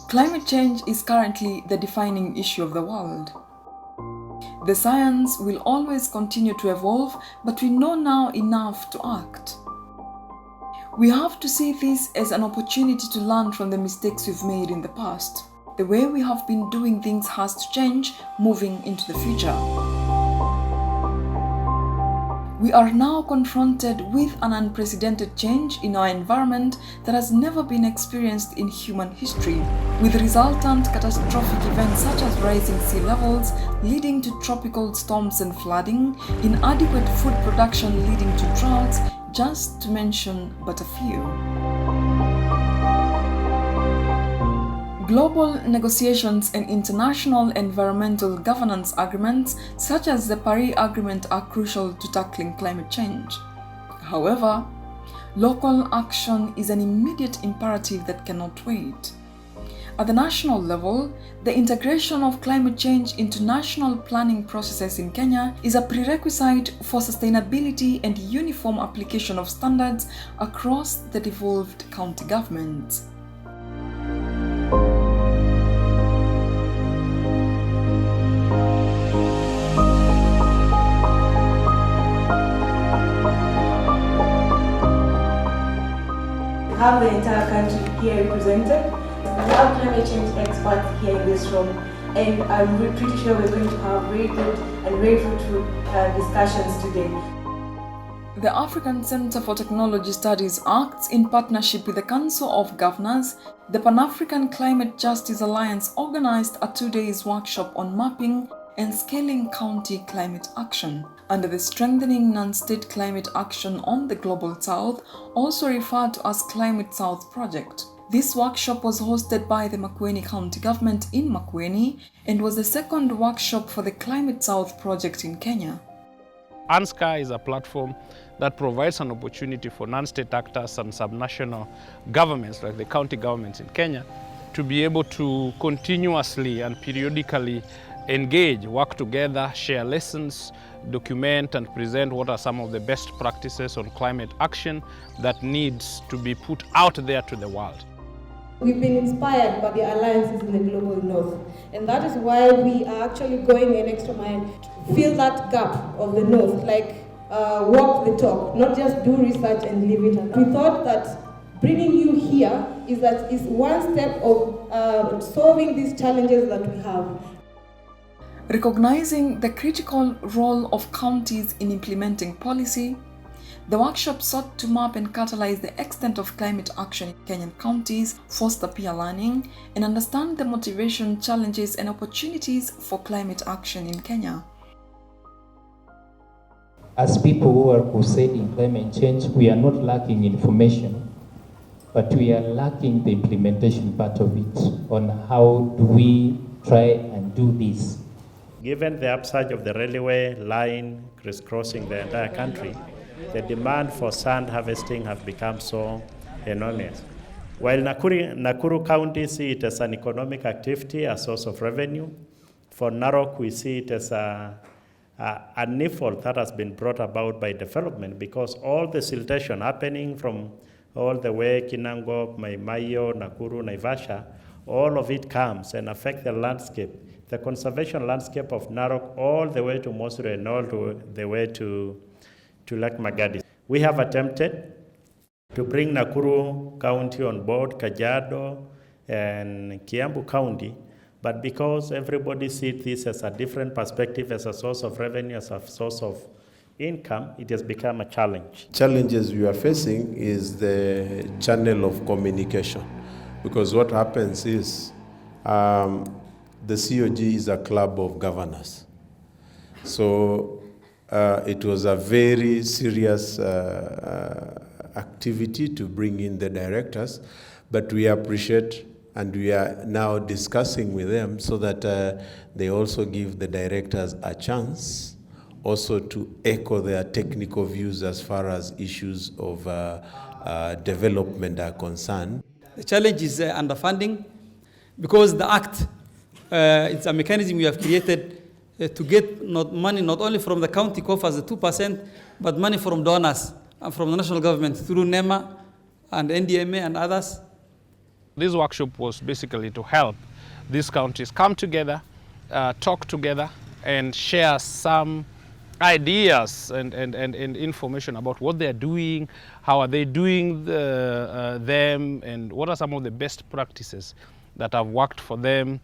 Climate change is currently the defining issue of the world. The science will always continue to evolve, but we know now enough to act. We have to see this as an opportunity to learn from the mistakes we've made in the past. The way we have been doing things has to change moving into the future. We are now confronted with an unprecedented change in our environment that has never been experienced in human history, with resultant catastrophic events such as rising sea levels leading to tropical storms and flooding, inadequate food production leading to droughts, just to mention but a few. Global negotiations and international environmental governance agreements such as the Paris Agreement are crucial to tackling climate change. However, local action is an immediate imperative that cannot wait. At the national level, the integration of climate change into national planning processes in Kenya is a prerequisite for sustainability and uniform application of standards across the devolved county governments. We have the entire country here represented. We have climate change experts here in this room, and I'm pretty sure we're going to have very good and very fruitful discussions today. The African Center for Technology Studies acts in partnership with the Council of Governors. The Pan-African Climate Justice Alliance organized a 2-day workshop on mapping and scaling county climate action under the Strengthening Non-State Climate Action on the Global South, also referred to as Climate South Project. This workshop was hosted by the Makueni County Government in Makueni and was the second workshop for the Climate South Project in Kenya. ANSCA is a platform that provides an opportunity for non-state actors and subnational governments like the county governments in Kenya to be able to continuously and periodically engage, work together, share lessons, document and present what are some of the best practices on climate action that needs to be put out there to the world. We've been inspired by the alliances in the global north, and that is why we are actually going an extra mile to fill that gap of the north, like walk the talk, not just do research and leave it. We thought that bringing you here is one step of solving these challenges that we have. Recognizing the critical role of counties in implementing policy, the workshop sought to map and catalyze the extent of climate action in Kenyan counties, foster peer learning, and understand the motivation, challenges, and opportunities for climate action in Kenya. As people who are crusading climate change, we are not lacking information, but we are lacking the implementation part of it, on how do we try and do this. Given the upsurge of the railway line crisscrossing the entire country, the demand for sand harvesting has become so enormous. While Nakuru County see it as an economic activity, a source of revenue, for Narok we see it as a effort that has been brought about by development, because all the siltation happening from all the way Kinango, Maimayo, Nakuru, Naivasha, all of it comes and affects the landscape, the conservation landscape of Narok, all the way to Mosuri and all the way to Lake Magadi. We have attempted to bring Nakuru County on board, Kajiado and Kiambu County, but because everybody sees this as a different perspective, as a source of revenue, as a source of income, it has become a challenge. Challenges we are facing is the channel of communication, because what happens is the COG is a club of governors. So it was a very serious activity to bring in the directors, but we appreciate and we are now discussing with them so that they also give the directors a chance also to echo their technical views as far as issues of development are concerned. The challenge is underfunding, because the Act, it's a mechanism we have created to get money not only from the county coffers, the 2%, but money from donors and from the national government through NEMA and NDMA and others. This workshop was basically to help these counties come together, talk together, and share some ideas and information about what they're doing, how are they doing them, and what are some of the best practices that have worked for them,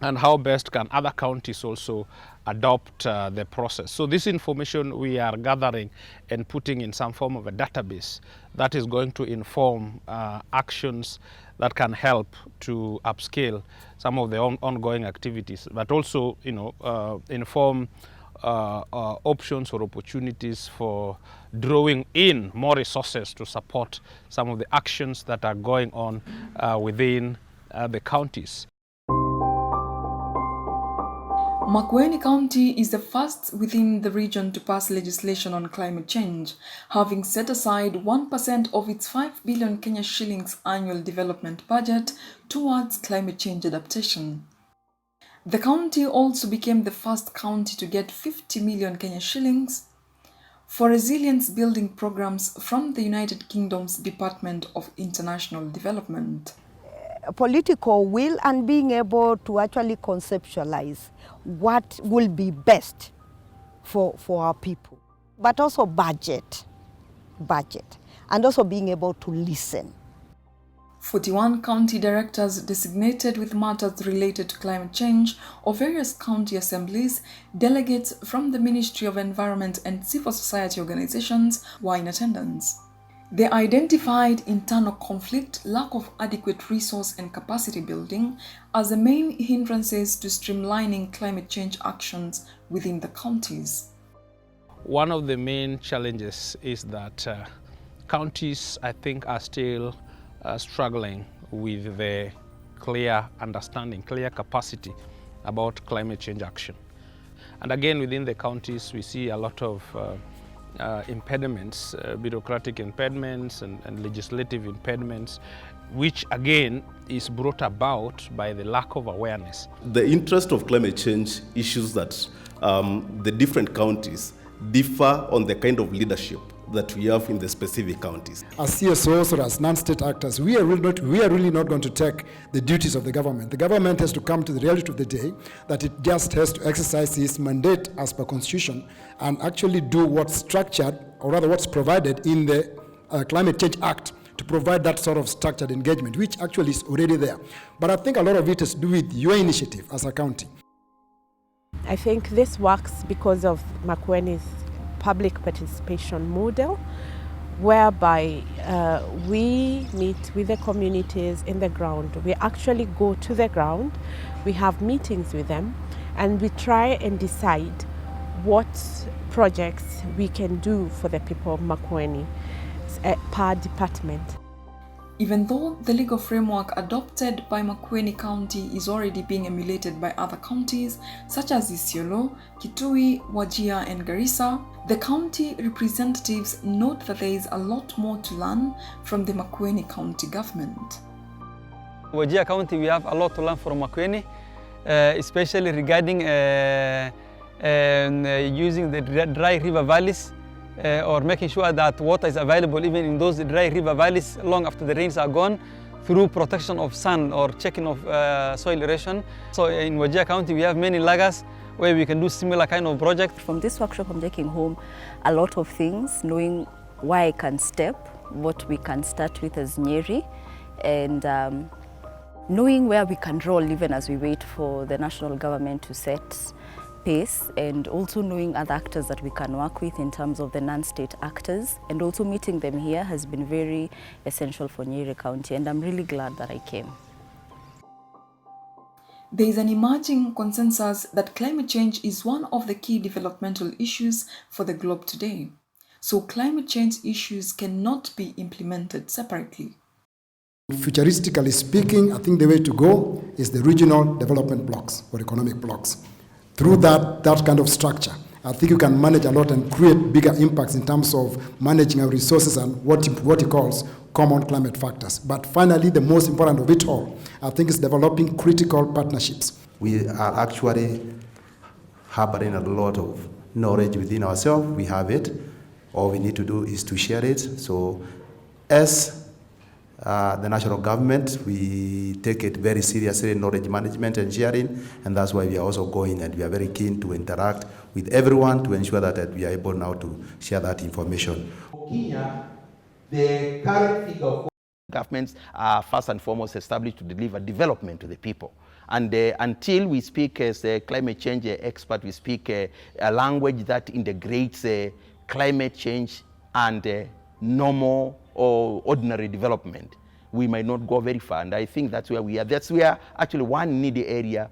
and how best can other counties also adopt the process. So this information we are gathering and putting in some form of a database that is going to inform actions that can help to upscale some of the ongoing activities, but also, inform options or opportunities for drawing in more resources to support some of the actions that are going on within the counties. Makueni County is the first within the region to pass legislation on climate change, having set aside 1% of its 5 billion Kenya shillings annual development budget towards climate change adaptation. The county also became the first county to get 50 million Kenya shillings for resilience building programs from the United Kingdom's Department of International Development. Political will and being able to actually conceptualize what will be best for our people, but also budget, and also being able to listen. 41 county directors designated with matters related to climate change of various county assemblies, delegates from the Ministry of Environment and civil society organizations were in attendance. They identified internal conflict, lack of adequate resource and capacity building as the main hindrances to streamlining climate change actions within the counties. One of the main challenges is that counties, I think, are still struggling with the clear understanding, clear capacity about climate change action. And again, within the counties, we see a lot of impediments, bureaucratic impediments and legislative impediments, which again is brought about by the lack of awareness. The interest of climate change issues that the different counties differ on the kind of leadership that we have in the specific counties. As CSOs or as non-state actors, we are really not going to take the duties of the government. The government has to come to the reality of the day that it just has to exercise its mandate as per constitution and actually do what's structured, or rather what's provided in the Climate Change Act, to provide that sort of structured engagement, which actually is already there. But I think a lot of it has to do with your initiative as a county. I think this works because of Makueni's public participation model, whereby we meet with the communities in the ground. We actually go to the ground, we have meetings with them, and we try and decide what projects we can do for the people of Makueni per department. Even though the legal framework adopted by Makueni County is already being emulated by other counties such as Isiolo, Kitui, Wajir and Garissa, the county representatives note that there is a lot more to learn from the Makueni County Government. Wajir County, we have a lot to learn from Makueni, especially regarding using the dry river valleys, or making sure that water is available even in those dry river valleys long after the rains are gone, through protection of sand or checking of soil erosion. So in Wajir County we have many lagers where we can do similar kind of project. From this workshop I'm taking home a lot of things, knowing where I can step, what we can start with as Nyeri, and knowing where we can roll even as we wait for the national government to set pace, and also knowing other actors that we can work with in terms of the non-state actors, and also meeting them here has been very essential for Nyeri County, and I'm really glad that I came. There is an emerging consensus that climate change is one of the key developmental issues for the globe today. So climate change issues cannot be implemented separately. Futuristically speaking, I think the way to go is the regional development blocks or economic blocks. Through that kind of structure, I think you can manage a lot and create bigger impacts in terms of managing our resources and what he calls common climate factors. But finally, the most important of it all, I think, is developing critical partnerships. We are actually harboring a lot of knowledge within ourselves. We have it. All we need to do is to share it. So as the national government, we take it very seriously, knowledge management and sharing, and that's why we are also going, and we are very keen to interact with everyone to ensure that we are able now to share that information. Kenya, the current figure of governments are first and foremost established to deliver development to the people. And until we speak as a climate change expert, we speak a language that integrates climate change and normal or ordinary development, we might not go very far. And I think that's where we are. That's where actually one needy area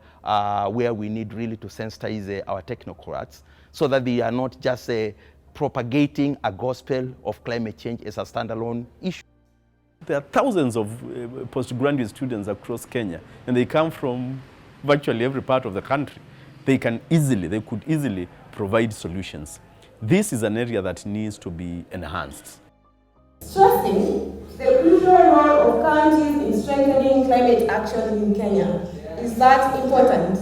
where we need really to sensitize our technocrats so that they are not just propagating a gospel of climate change as a standalone issue. There are thousands of postgraduate students across Kenya, and they come from virtually every part of the country. They could easily provide solutions. This is an area that needs to be enhanced. Stressing the crucial role of counties in strengthening climate action in Kenya. Is that important?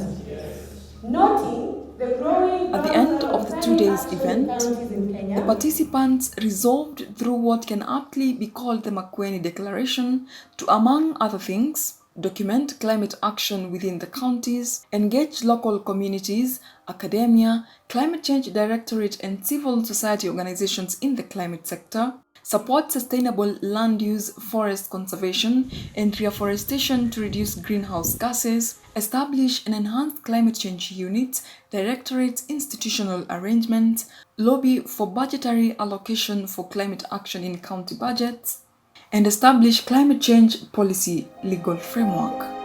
Noting the growing... At the end of the 2 days event, the participants resolved through what can aptly be called the Makueni Declaration to, among other things, document climate action within the counties, engage local communities, academia, climate change directorate and civil society organizations in the climate sector, support sustainable land use, forest conservation and reforestation to reduce greenhouse gases, establish an enhanced climate change unit, directorate institutional arrangements, lobby for budgetary allocation for climate action in county budgets, and establish climate change policy legal framework.